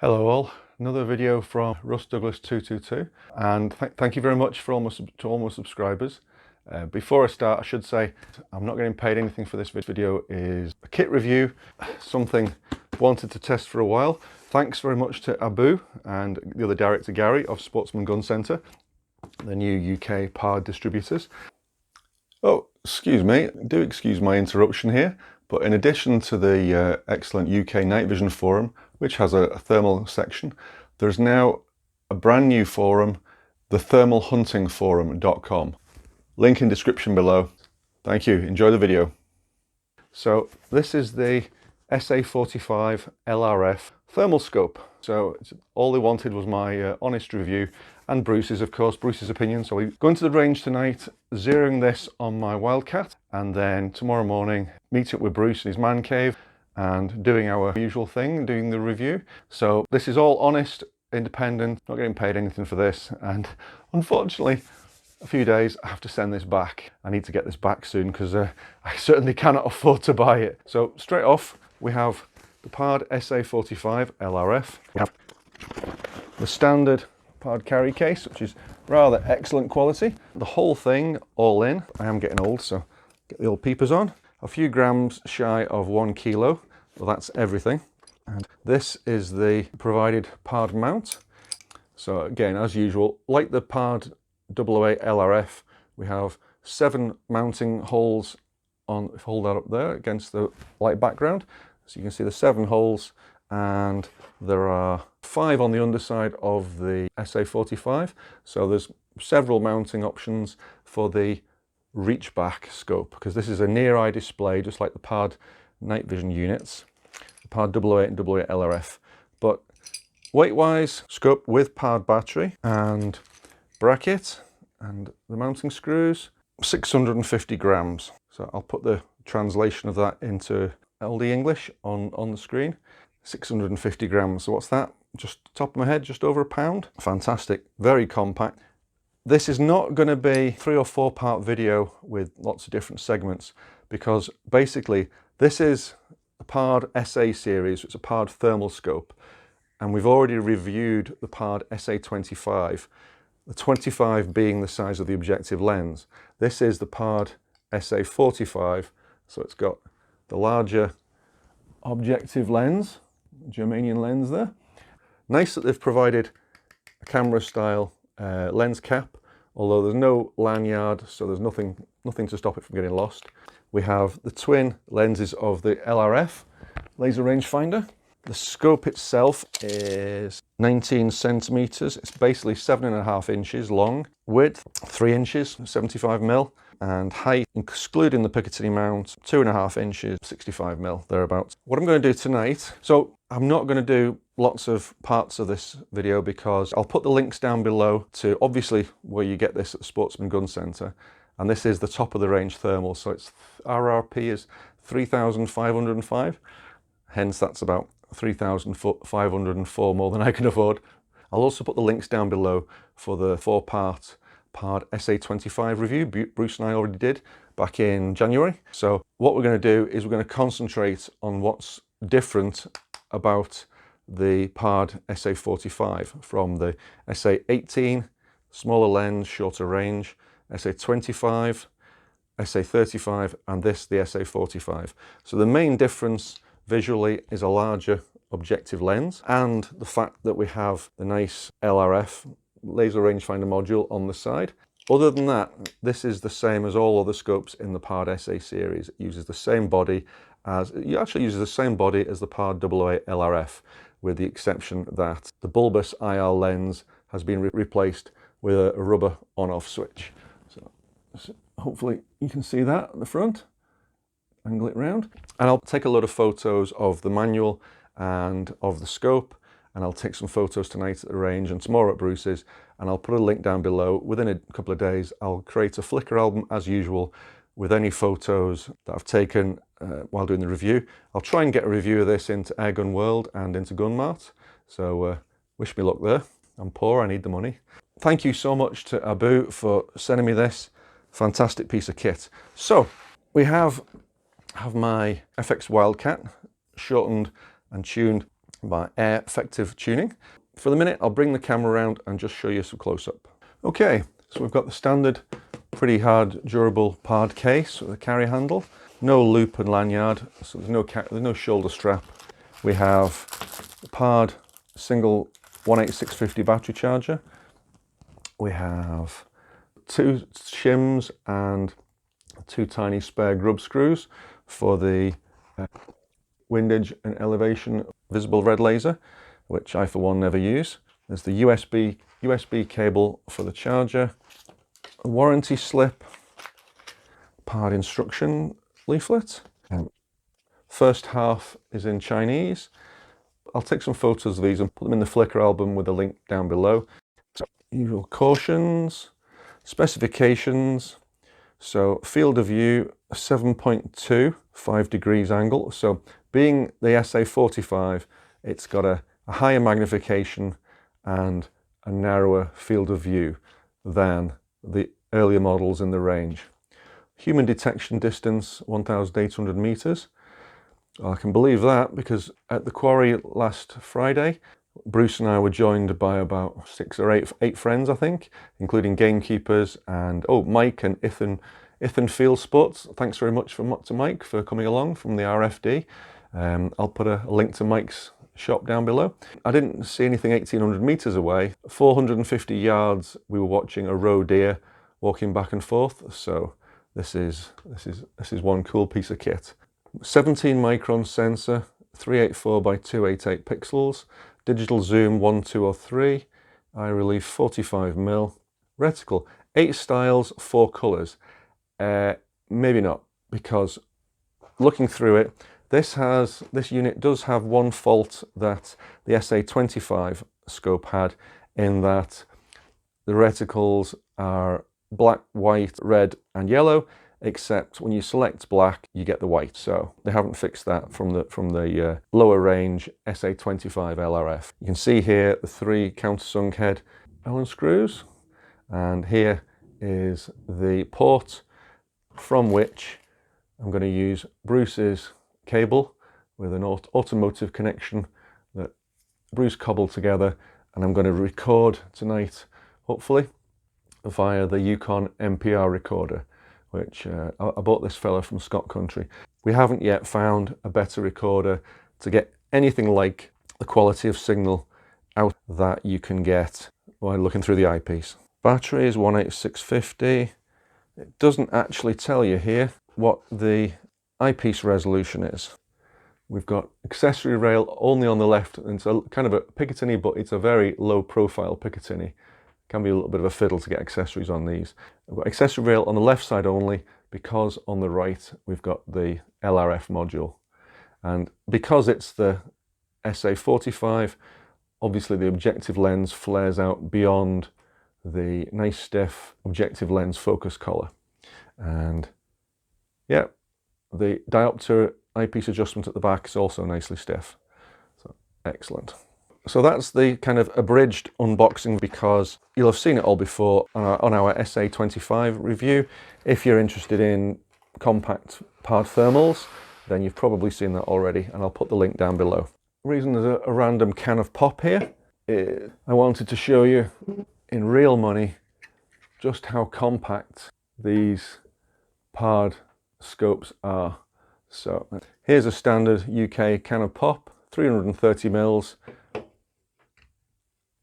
Hello all, another video from Russ Douglas 222, and thank you very much for all my subscribers. Before I start, I should say I'm not getting paid anything for this video. Is a kit review, something I've wanted to test for a while. Thanks very much to Abu and the other director Gary of Sportsman Gun Centre, the new UK PARD distributors. Oh, excuse me, do excuse my interruption here, but in addition to the excellent UK Night Vision forum, which has a thermal section, there's now a brand new forum, the thermalhuntingforum.com. Link in description below. Thank you, enjoy the video. So this is the SA45LRF Thermal scope. So all they wanted was my honest review, and Bruce's, of course, Bruce's opinion. So we're going to the range tonight, zeroing this on my Wildcat, and then tomorrow morning meet up with Bruce in his man cave and doing our usual thing, doing the review. So this is all honest, independent, not getting paid anything for this, and unfortunately a few days I have to send this back. I need to get this back soon because I certainly cannot afford to buy it. So straight off we have the PARD SA45LRF. We have the standard PARD carry case, which is rather excellent quality. The whole thing all in, I am getting old, so get the old peepers on. A few grams shy of 1 kilo, well that's everything. And this is the provided PARD mount. So again, as usual, like the PARD AA8LRF, we have 7 mounting holes on, hold that up there against the light background. So you can see the 7 holes, and there are 5 on the underside of the SA45. So there's several mounting options for the reach back scope, because this is a near eye display just like the PARD night vision units, the PARD AA8 and AA8LRF. But weight wise, scope with PARD battery and bracket and the mounting screws, 650 grams. So I'll put the translation of that into LD English on the screen. 650 grams, so what's that? Just top of my head, just over a pound. Fantastic, very compact. This is not going to be 3 or 4 part video with lots of different segments, because basically this is a PARD SA series. It's a PARD thermal scope, and we've already reviewed the PARD SA25, the 25 being the size of the objective lens. This is the PARD SA45, so it's got the larger objective lens, Germanium lens there. Nice that they've provided a camera style lens cap, although there's no lanyard, so there's nothing to stop it from getting lost. We have the twin lenses of the LRF laser rangefinder. The scope itself is 19 centimeters. It's basically 7.5 inches long, width 3 inches, 75mm, and height, excluding the Picatinny mount, 2.5 inches, 65mm, thereabouts. What I'm going to do tonight, so I'm not going to do lots of parts of this video because I'll put the links down below to obviously where you get this at the Sportsman Gun Centre, and this is the top of the range thermal, so its RRP is 3,505, hence that's about 3,504 more than I can afford. I'll also put the links down below for the 4-part PARD SA25 review Bruce and I already did back in January. So what we're going to do is we're going to concentrate on what's different about the PARD SA45 from the SA18, smaller lens, shorter range, SA25, SA35, and this, the SA45. So the main difference visually is a larger objective lens, and the fact that we have the nice LRF laser rangefinder module on the side. Other than that, this is the same as all other scopes in the PARD SA series. It uses the same body as, it actually uses the same body as the PARD AA8LRF, with the exception that the bulbous IR lens has been replaced with a rubber on-off switch. So hopefully you can see that at the front. Angle it round, and I'll take a lot of photos of the manual and of the scope, and I'll take some photos tonight at the range and tomorrow at Bruce's, and I'll put a link down below. Within a couple of days I'll create a Flickr album as usual with any photos that I've taken while doing the review. I'll try and get a review of this into Airgun World and into Gunmart, so wish me luck there. I'm poor, I need the money. Thank you so much to Abu for sending me this fantastic piece of kit. So we have my FX Wildcat, shortened and tuned by Air Effective Tuning. For the minute, I'll bring the camera around and just show you some close-up. Okay, so we've got the standard, pretty hard, durable PARD case with a carry handle. No loop and lanyard, so there's no shoulder strap. We have the PARD single 18650 battery charger. We have 2 shims and 2 tiny spare grub screws for the windage and elevation visible red laser, which I for one never use. There's the USB cable for the charger, a warranty slip, PARD instruction leaflet. First half is in Chinese. I'll take some photos of these and put them in the Flickr album with a link down below. So, usual cautions, specifications. So field of view 7.2, 5 degrees angle. So being the SA45, it's got a higher magnification and a narrower field of view than the earlier models in the range. Human detection distance 1,800 meters. I can believe that because at the quarry last Friday, Bruce and I were joined by about 6 or 8 friends, I think, including gamekeepers and, Mike and Ythan Fieldsports. Thanks very much to Mike for coming along from the RFD. I'll put a link to Mike's shop down below. I didn't see anything 1,800 meters away. 450 yards, we were watching a roe deer walking back and forth. So this is one cool piece of kit. 17 micron sensor, 384 by 288 pixels, digital zoom 1, 2 or 3, eye relief 45mm, reticle 8 styles, 4 colors. Maybe not, because looking through it, this unit does have one fault that the SA25 scope had, in that the reticles are black, white, red and yellow, except when you select black, you get the white. So they haven't fixed that from the lower range SA25LRF. You can see here the 3 countersunk head Allen screws, and here is the port from which I'm going to use Bruce's cable with an automotive connection that Bruce cobbled together, and I'm going to record tonight, hopefully, via the Yukon MPR recorder, which I bought this fella from Scott Country. We haven't yet found a better recorder to get anything like the quality of signal out that you can get while looking through the eyepiece. Battery is 18650. It doesn't actually tell you here what the eyepiece resolution is. We've got accessory rail only on the left, and it's a kind of a Picatinny, but it's a very low profile Picatinny. Can be a little bit of a fiddle to get accessories on these. We've got accessory rail on the left side only, because on the right we've got the LRF module. And because it's the SA45, obviously the objective lens flares out beyond the nice stiff objective lens focus collar. And yeah, the diopter eyepiece adjustment at the back is also nicely stiff. So excellent. So that's the kind of abridged unboxing, because you'll have seen it all before on our SA25 review. If you're interested in compact PARD thermals, then you've probably seen that already, and I'll put the link down below. The reason there's a random can of pop here is I wanted to show you in real money just how compact these PARD scopes are. So here's a standard UK can of pop, 330 mils.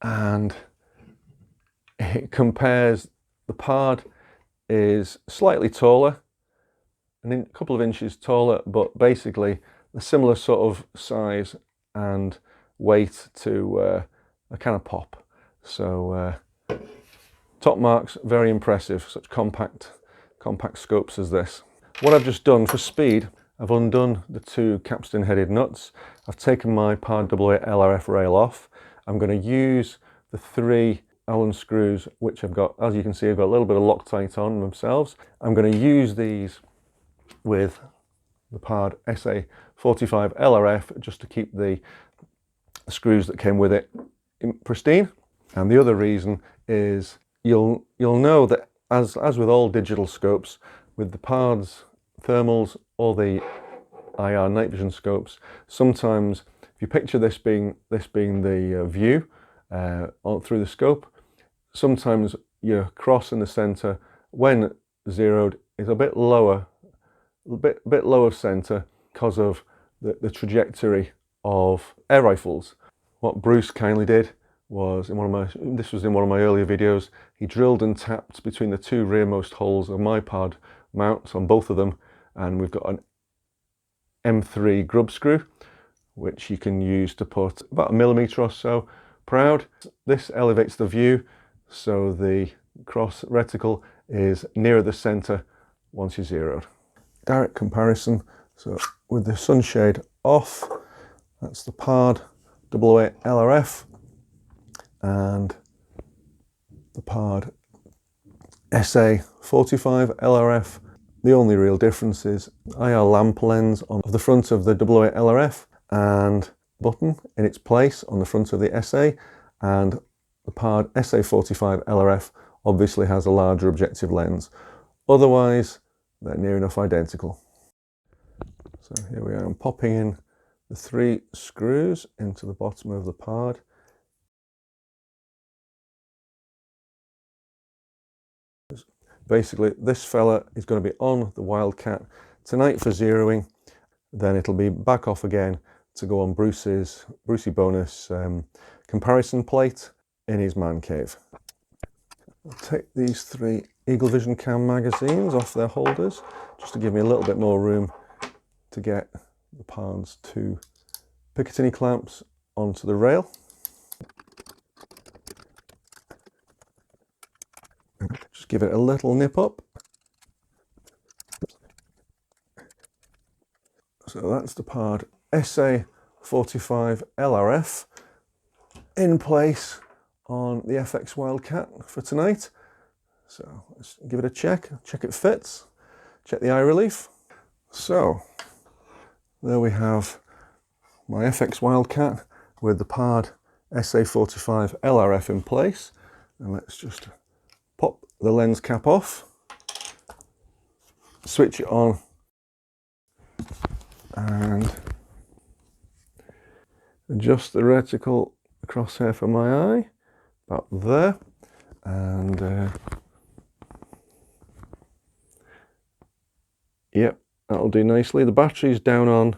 And it compares, the PARD is slightly taller, a couple of inches taller, but basically a similar sort of size and weight to a can of pop. So top marks, very impressive, such compact scopes as this. What I've just done for speed, I've undone the 2 capstan headed nuts. I've taken my PARD AA LRF rail off. I'm going to use the 3 Allen screws, which I've got, as you can see, I've got a little bit of Loctite on themselves. I'm going to use these with the PARD SA45LRF just to keep the screws that came with it pristine. And the other reason is you'll know that as with all digital scopes, with the PARD's thermals or the IR night vision scopes, sometimes If you picture this being the view through the scope, sometimes your cross in the center, when zeroed, is a bit lower, bit lower center because of the trajectory of air rifles. What Bruce kindly did was, this was in one of my earlier videos, he drilled and tapped between the two rearmost holes of my PARD mounts on both of them, and we've got an M3 grub screw, which you can use to put about 1 millimeter or so proud. This elevates the view so the cross reticle is nearer the center once you're zeroed. Direct comparison, so with the sunshade off, that's the PARD AA8LRF and the PARD SA45LRF. The only real difference is IR lamp lens on the front of the AA8LRF and button in its place on the front of the SA, and the PARD SA45LRF obviously has a larger objective lens. Otherwise, they're near enough identical. So here we are, I'm popping in the 3 screws into the bottom of the PARD. Basically, this fella is going to be on the Wildcat tonight for zeroing, then it'll be back off again to go on Brucey bonus comparison plate in his man cave. I'll take these 3 Eagle Vision Cam magazines off their holders just to give me a little bit more room to get the PARD's 2 Picatinny clamps onto the rail. Just give it a little nip up. So that's the PARD SA45LRF in place on the FX Wildcat for tonight. So let's give it a check it fits, check the eye relief. So there we have my FX Wildcat with the PARD SA45LRF in place. And let's just pop the lens cap off, switch it on, and adjust the reticle crosshair for my eye, about there, and yep, that'll do nicely. The battery's down on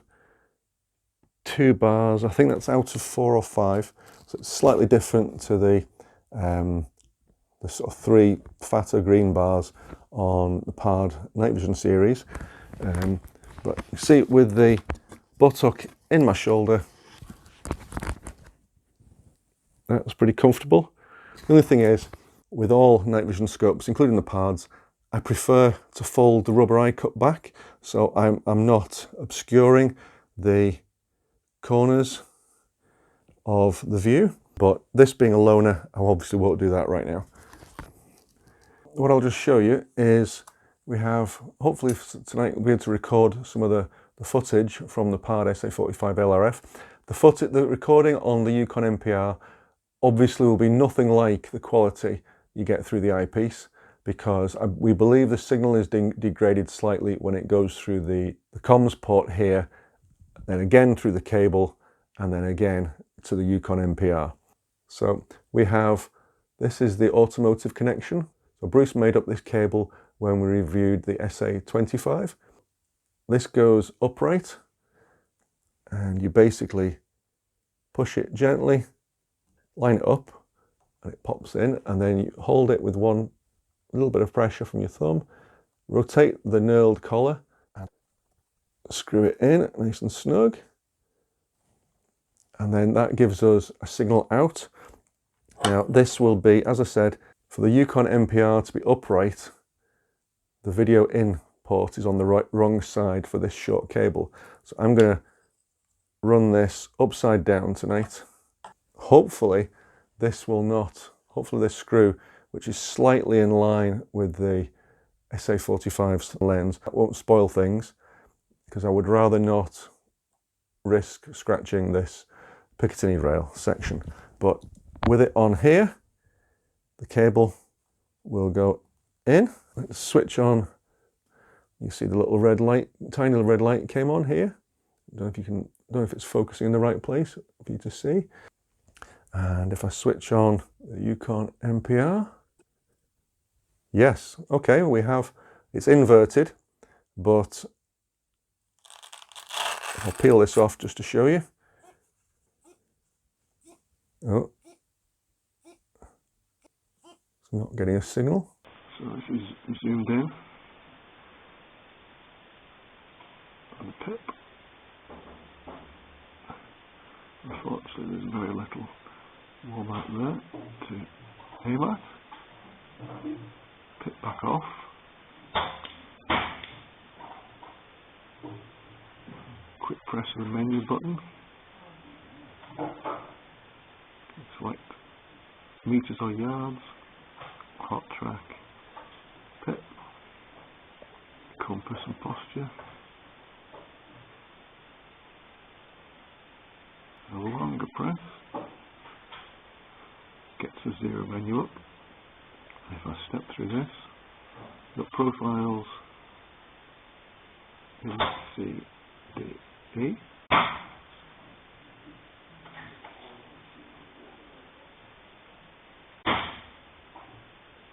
2 bars, I think that's out of 4 or 5, so it's slightly different to the sort of 3 fatter green bars on the PARD Night Vision series. But you see, with the buttock in my shoulder, that's pretty comfortable. The only thing is, with all night vision scopes, including the PARDs, I prefer to fold the rubber eye cup back, so I'm not obscuring the corners of the view. But this being a loner, I obviously won't do that right now. What I'll just show you is we have, hopefully tonight we'll be able to record some of the footage from the PARD SA45LRF. The recording on the Yukon NPR obviously will be nothing like the quality you get through the eyepiece, because we believe the signal is degraded slightly when it goes through the comms port here, then again through the cable, and then again to the Yukon NPR. So we have, this is the automotive connection. So Bruce made up this cable when we reviewed the SA25. This goes upright, and you basically push it gently, line it up, and it pops in, and then you hold it with one little bit of pressure from your thumb, rotate the knurled collar, and screw it in nice and snug, and then that gives us a signal out. Now this will be, as I said, for the Yukon NPR to be upright, the video in port is on the wrong side for this short cable. So I'm going to run this upside down tonight. Hopefully this screw, which is slightly in line with the SA45's lens, that won't spoil things, because I would rather not risk scratching this Picatinny rail section. But with it on here, the cable will go in. Let's switch on. You see the little red light, tiny little red light came on here. I don't know if you can I don't know if it's focusing in the right place for you to see. And if I switch on the Ythan MPR, yes, okay, we have, it's inverted, but I'll peel this off just to show you. Oh, it's not getting a signal. So this is zoomed in on the pip. Unfortunately, there's very little warm out there to aim at. Pip back off. Quick press of the menu button. Select meters or yards, hot track, pip, compass and posture. A longer press gets the zero menu up. And if I step through this, the profiles A, C, D, E.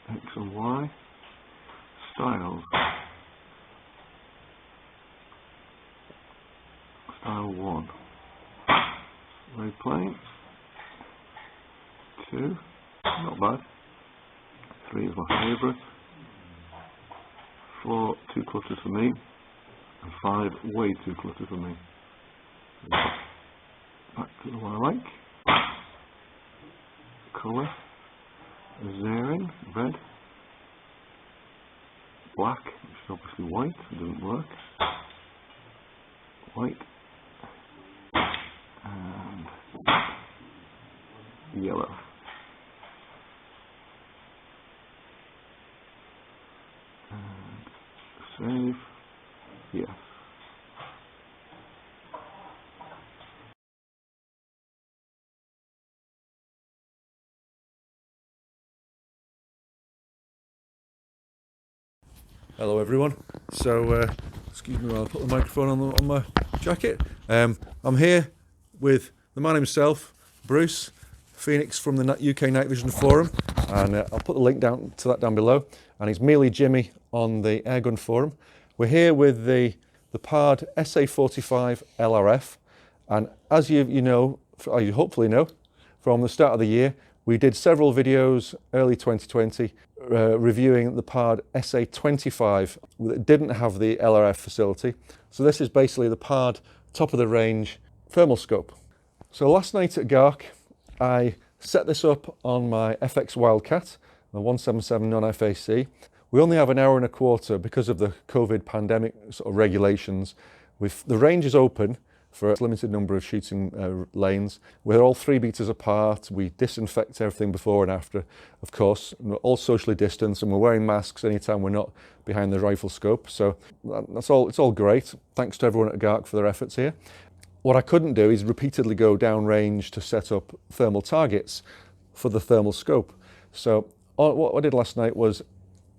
X and Y, styles, style 1, very plain, 2, not bad, 3 is my favourite, 4, too cluttered for me, and 5, way too cluttered for me. Back to the one I like, colour, zeroing, red, black, which is obviously white, it doesn't work, white, and yellow. And save, yes. Hello everyone. So, excuse me while I put the microphone on my jacket. I'm here with the man himself, Bruce Phoenix from the UK Night Vision Forum, and I'll put the link down to that down below. And he's Mealy Jimmy on the Airgun Forum. We're here with the PARD SA45 LRF, and as you know, or you hopefully know, from the start of the year, we did several videos early 2020 reviewing the PARD SA25 that didn't have the LRF facility. So this is basically the PARD top of the range thermal scope. So last night at Gark, I set this up on my FX Wildcat, the 177 non-FAC. We only have an hour and a quarter because of the COVID pandemic sort of regulations. The range is open for a limited number of shooting lanes. We're all 3 meters apart. We disinfect everything before and after, of course. We're all socially distanced, and we're wearing masks anytime we're not behind the rifle scope. So that's all. It's all great. Thanks to everyone at Gark for their efforts here. What I couldn't do is repeatedly go downrange to set up thermal targets for the thermal scope. So what I did last night was,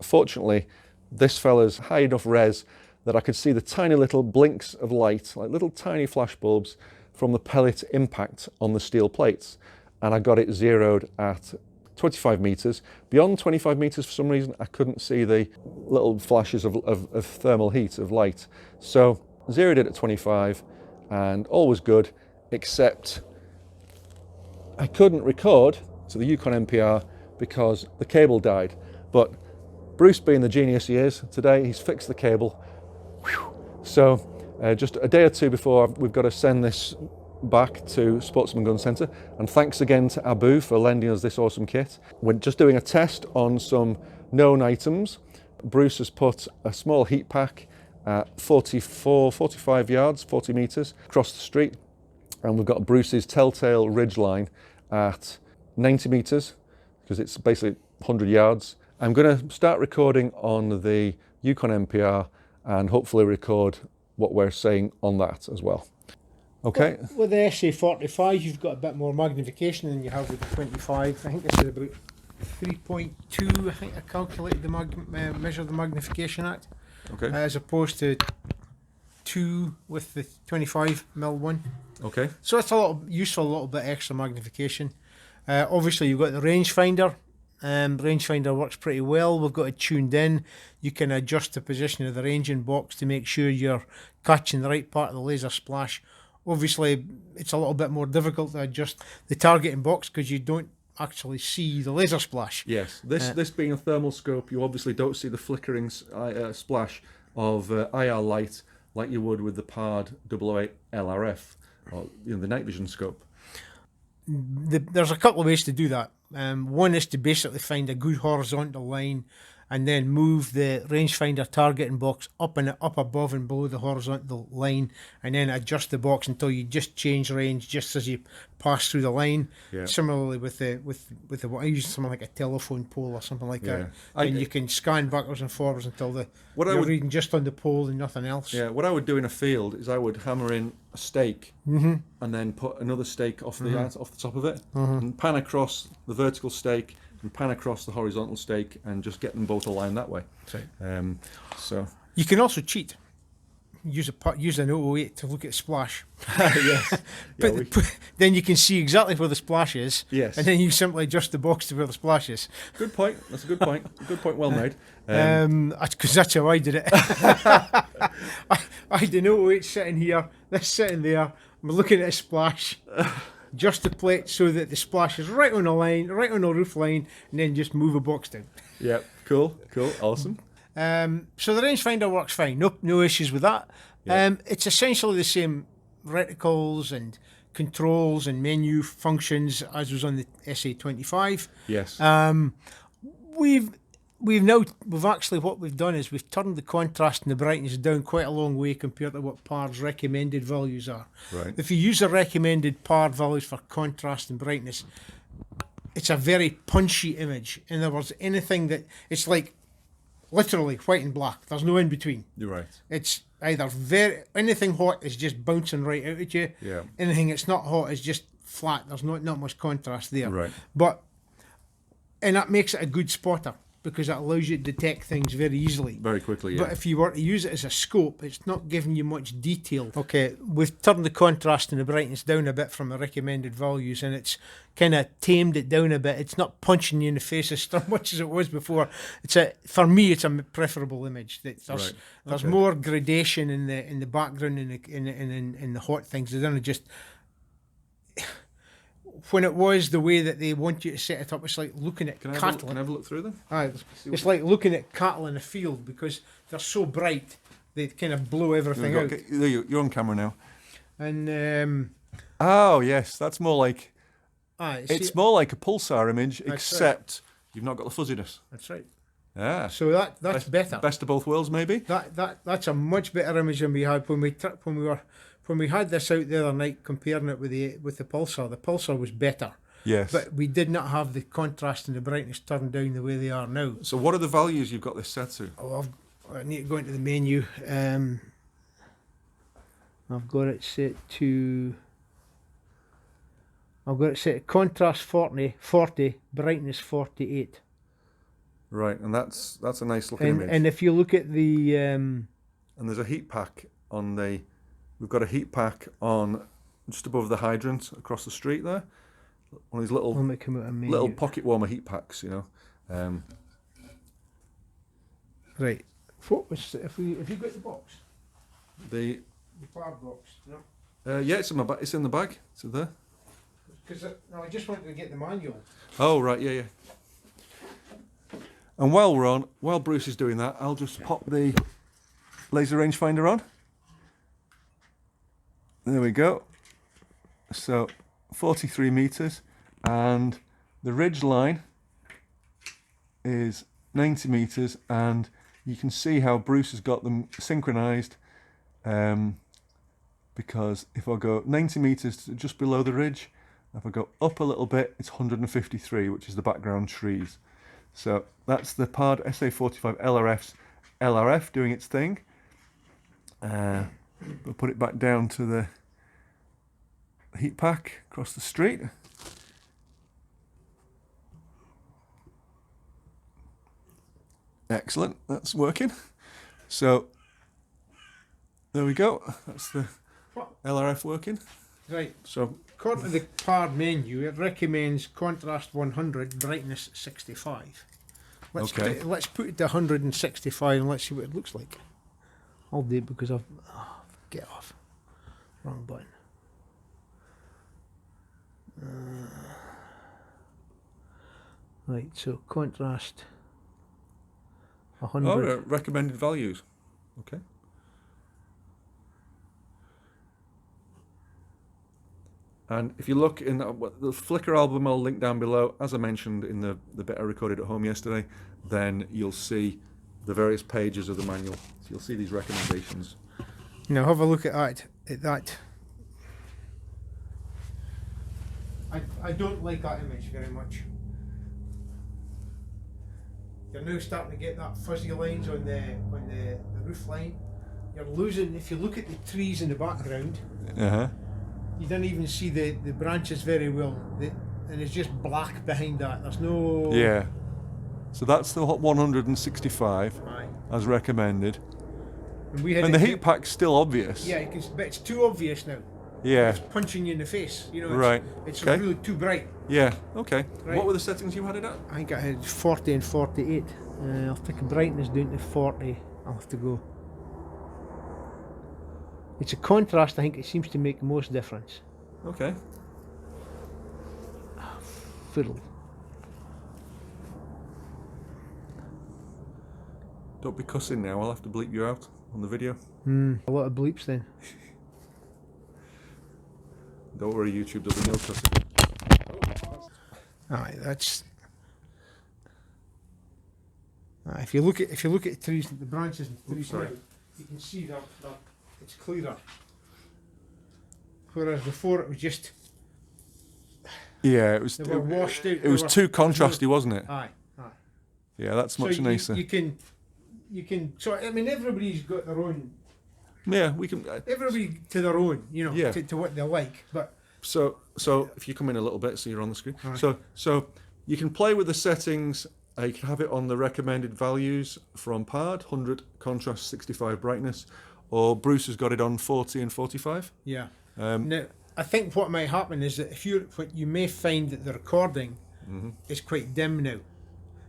fortunately, this fella's high enough res that I could see the tiny little blinks of light, like little tiny flash bulbs from the pellet impact on the steel plates. And I got it zeroed at 25 meters. Beyond 25 meters, for some reason, I couldn't see the little flashes of thermal heat, of light. So zeroed it at 25, and all was good, except I couldn't record to the Ythan MPR because the cable died. But Bruce, being the genius he is, today he's fixed the cable. So just a day or two before, we've got to send this back to Sportsman Gun Centre, and thanks again to Abu for lending us this awesome kit. We're just doing a test on some known items. Bruce has put a small heat pack at 45 yards, 40 metres across the street, and we've got Bruce's Telltale Ridgeline at 90 metres, because it's basically 100 yards. I'm going to start recording on the Ythan MPR and hopefully record what we're saying on that as well. Okay. With the SA45, you've got a bit more magnification than you have with the 25. I think this is about 3.2. I think I calculated the measure of the magnification at. Okay. As opposed to 2 with the 25mm one. Okay. So it's a lot useful, a little bit extra magnification. Obviously, you've got the rangefinder. Rangefinder works pretty well. We've got it tuned in. You can adjust the position of the ranging box to make sure you're catching the right part of the laser splash. Obviously, it's a little bit more difficult to adjust the targeting box because you don't actually see the laser splash. Yes, this being a thermal scope, you obviously don't see the flickering splash of IR light like you would with the PARD SA45LRF, or the night vision scope. There's a couple of ways to do that. One is to basically find a good horizontal line and then move the rangefinder targeting box up above and below the horizontal line, and then adjust the box until you just change range just as you pass through the line. Yeah. Similarly with the I use something like a telephone pole or something like that, Yeah. and you can scan backwards and forwards until What I you're would- reading just on the pole and nothing else. Yeah, what I would do in a field is I would hammer in a stake and then put another stake off the top of it, and pan across the vertical stake and pan across the horizontal stake and just get them both aligned that way. Right. So You can also cheat. Use an 008 to look at splash. yes, Then you can see exactly where the splash is. Yes. And then you simply adjust the box to where the splash is. good point. That's a good point. Good point. Well made. Because that's how I did it. I had an 008 sitting here, this sitting there. I'm looking at a splash. Just the plate so that the splash is right on the line, right on the roof line, and then just move a box down. Yeah. Cool. Awesome. So the rangefinder works fine. No issues with that. Yeah. It's essentially the same reticles and controls and menu functions as was on the SA25. Yes. What we've done is we've turned the contrast and the brightness down quite a long way compared to what PARD's recommended values are. Right. If you use the recommended PARD values for contrast and brightness, it's a very punchy image. In other words, anything that it's like literally white and black. There's no in between. You're right. It's either anything hot is just bouncing right out at you. Yeah. Anything that's not hot is just flat. There's not much contrast there. Right. And that makes it a good spotter because it allows you to detect things very easily. Very quickly. Yeah. But if you were to use it as a scope, it's not giving you much detail. Okay, we've turned the contrast and the brightness down a bit from the recommended values, and it's kind of tamed it down a bit. It's not punching you in the face as much as it was before. For me, it's a preferable image. There's more gradation in the background in the hot things. They don't just. When it was the way that they want you to set it up, it's like looking at cattle. Can I have a look through them? It's like looking at cattle in a field because they're so bright, they kind of blow everything out. Okay, you're on camera now. And Oh yes, that's more like it's more like a pulsar image, That's except you've not got the fuzziness. that's right. Yeah. So that's better. Best of both worlds, maybe. That's a much better image than we had when we had this out the other night, comparing it with the pulsar. The pulsar was better. Yes. But we did not have the contrast and the brightness turned down the way they are now. So what are the values you've got this set to? I need to go into the menu. I've got it set to contrast 40, brightness 48. Right, and that's a nice looking image. And if you look at the and there's a heat pack on the. We've got a heat pack on just above the hydrant across the street there. One of these little pocket warmer heat packs, you know. Right. What was have you got the box? The PARD box, no? yeah, it's in my it's in the bag. It's there. Because I just wanted to get the manual. Oh right, yeah. And while Bruce is doing that, I'll just pop the laser rangefinder on. There we go. So 43 meters, and the ridge line is 90 meters, and you can see how Bruce has got them synchronized, because if I go 90 meters to just below the ridge, if I go up a little bit, it's 153, which is the background trees. So that's the PARD SA45LRF's LRF doing its thing. We'll put it back down to the heat pack across the street. Excellent, that's working. So there we go. That's the LRF working. Right. So According to the PARD menu, it recommends contrast 100, brightness 65. Okay. Let's put it to 165 and let's see what it looks like. I'll do it because I've... Oh, get off. Wrong button. Right, so contrast 100. Oh, recommended values. Okay. And if you look in the Flickr album, I'll link down below, as I mentioned in the bit I recorded at home yesterday, then you'll see the various pages of the manual. So you'll see these recommendations. Now have a look at that. I don't like that image very much. You're now starting to get that fuzzy lines on the roof line. You're losing, if you look at the trees in the background, you don't even see the branches very well, and it's just black behind that. There's no... Yeah. So that's the 165 as recommended. And the heat pack's still obvious. Yeah, but it's too obvious now. Yeah. It's punching you in the face. You know, right. It's okay. really too bright. Yeah, okay. Right. What were the settings you had it at? I think I had 40 and 48. I'll take brightness down to 40. I'll have to go. It's a contrast, I think it seems to make the most difference. Okay. Fiddle. Don't be cussing now, I'll have to bleep you out on the video. A lot of bleeps then. Don't worry, YouTube, there'll be no cussing. Alright, that's... if you look at the trees, the branches and the trees now, you can see that it's clearer. Whereas before it was just... Yeah, it was. They were washed out. It was too contrasty, wasn't it? Aye. Yeah, that's much nicer. You can. So I mean, everybody's got their own. Yeah, we can. Everybody to their own, you know, Yeah. to what they like. But so if you come in a little bit, so you're on the screen. Right. So you can play with the settings. You can have it on the recommended values from PARD, 100 contrast, 65 brightness, or Bruce has got it on 40 and 45. yeah. Now I think what might happen is that what you may find that the recording is quite dim now,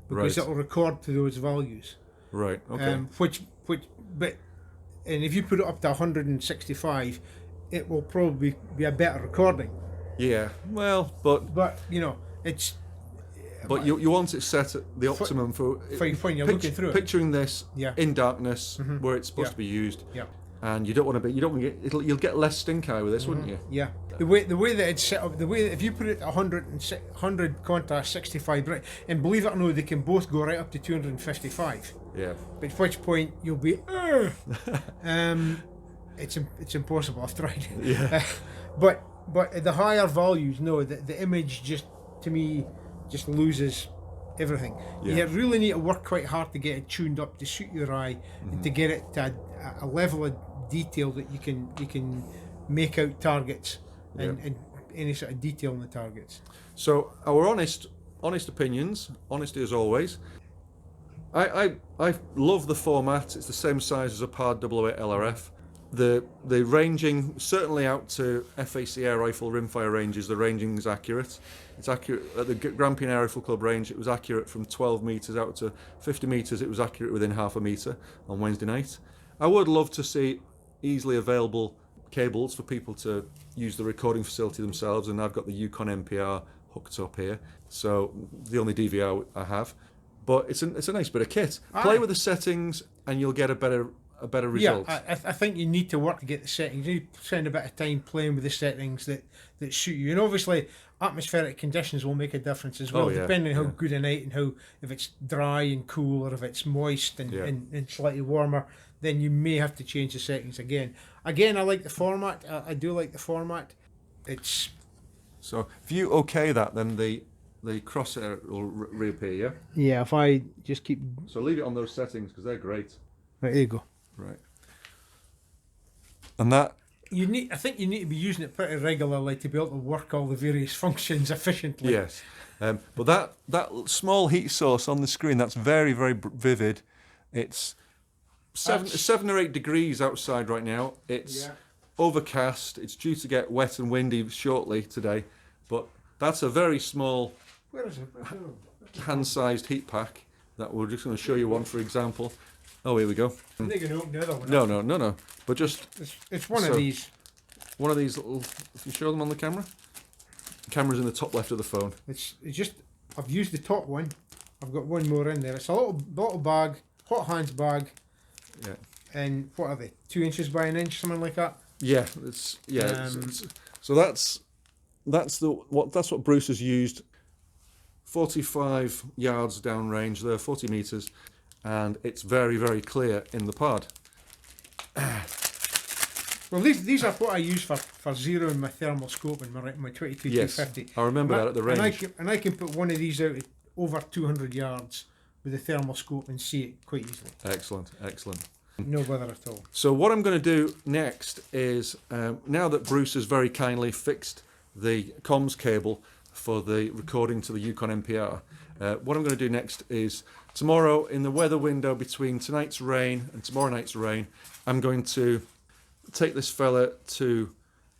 because Right. it'll record to those values. Right. Okay. But if you put it up to 165, it will probably be a better recording. Yeah. Well, but you know, it's. But you want it set at the optimum for when you're looking through it. Picturing this Yeah. in darkness where it's supposed Yeah. to be used. Yeah. And you don't want to get you'll get less stink eye with this, wouldn't you? Yeah. The way that it's set up, the way that if you put it at 100 contrast, 65 bright, and believe it or not, they can both go right up to 255. Yeah. At which point you'll be, it's impossible. I've tried. Yeah. But at the higher values, no, the image just, to me, just loses everything. Yeah. You really need to work quite hard to get it tuned up to suit your eye, and to get it to a level of detail that you can make out targets and any sort of detail in the targets. So our honest opinions, honesty as always. I love the format. It's the same size as a PARD AA LRF. The ranging, certainly out to FAC air rifle rimfire ranges, the ranging is accurate. It's accurate at the Grampian Air Rifle Club range. It was accurate from 12 metres out to 50 metres. It was accurate within half a metre on Wednesday night. I would love to see easily available cables for people to use the recording facility themselves, and I've got the Yukon NPR hooked up here, so the only DVR I have. But it's a nice bit of kit. Play with the settings, and you'll get a better result. Yeah, I think you need to work to get the settings. You need to spend a bit of time playing with the settings that suit you. And obviously, atmospheric conditions will make a difference as well, depending on how good a night and if it's dry and cool, or if it's moist and slightly warmer, then you may have to change the settings again. Again, I like the format. I do like the format. It's... So if you OK that, then the crosshair will reappear, yeah? Yeah, if I just keep... So leave it on those settings, because they're great. Right, there you go. Right. And that... I think you need to be using it pretty regularly to be able to work all the various functions efficiently. Yes. But that small heat source on the screen, that's very, very vivid. It's 7 or 8 degrees outside right now. It's overcast. It's due to get wet and windy shortly today, but that's a very small Where is it? hand-sized heat pack that we're just going to show you one, for example. Oh, here we go. I'm not going to open the other one. No. But just it's one of these. One of these little. If you show them on the camera. The camera's in the top left of the phone. It's just. I've used the top one. I've got one more in there. It's a little bag, hot hands bag. Yeah. And what are they? 2 inches by an inch, something like that. Yeah. So that's what Bruce has used. 45 yards downrange there, 40 meters, and it's very, very clear in the PARD. Well, these are what I use for zeroing my thermal scope in my 22 Yes, 250. I remember that at the range. And I can put one of these out at over 200 yards with a thermal scope and see it quite easily. Excellent. No bother at all. So what I'm going to do next is, now that Bruce has very kindly fixed the comms cable for the recording to the Yukon NPR, what I'm going to do next is, tomorrow in the weather window between tonight's rain and tomorrow night's rain, I'm going to take this fella to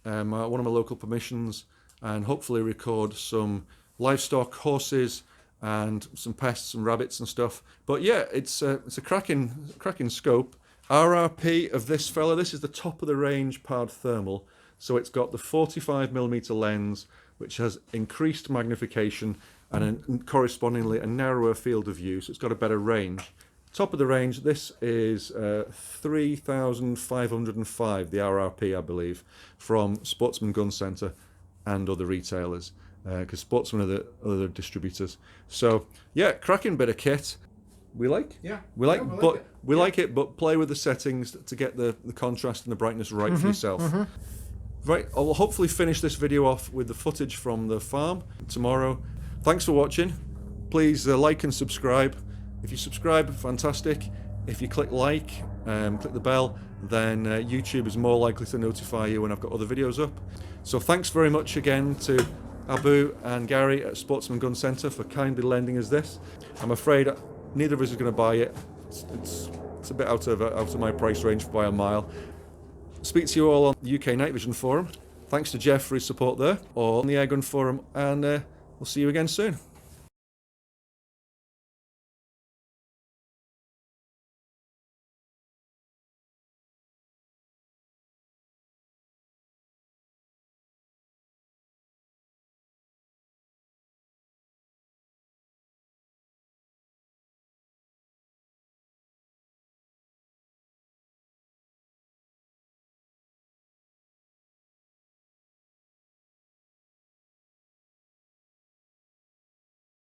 one of my local permissions and hopefully record some livestock, horses, and some pests and rabbits and stuff. But yeah, it's a cracking scope. RRP of this fella, this is the top of the range PARD Thermal. So it's got the 45mm lens, which has increased magnification and correspondingly a narrower field of view, so it's got a better range. Top of the range, this is 3,505, the RRP, I believe, from Sportsman Gun Centre and other retailers, because Sportsman are the other distributors. So yeah, cracking bit of kit. We like it, but play with the settings to get the contrast and the brightness right for yourself. Right, I'll hopefully finish this video off with the footage from the farm tomorrow. Thanks for watching. Please like and subscribe. If you subscribe, fantastic. If you click like, click the bell, then YouTube is more likely to notify you when I've got other videos up. So thanks very much again to Abu and Gary at Sportsman Gun Centre for kindly lending us this. I'm afraid neither of us is going to buy it. It's a bit out of my price range by a mile. Speak to you all on the UK Night Vision Forum. Thanks to Jeff for his support there, or on the Airgun Forum, and we'll see you again soon.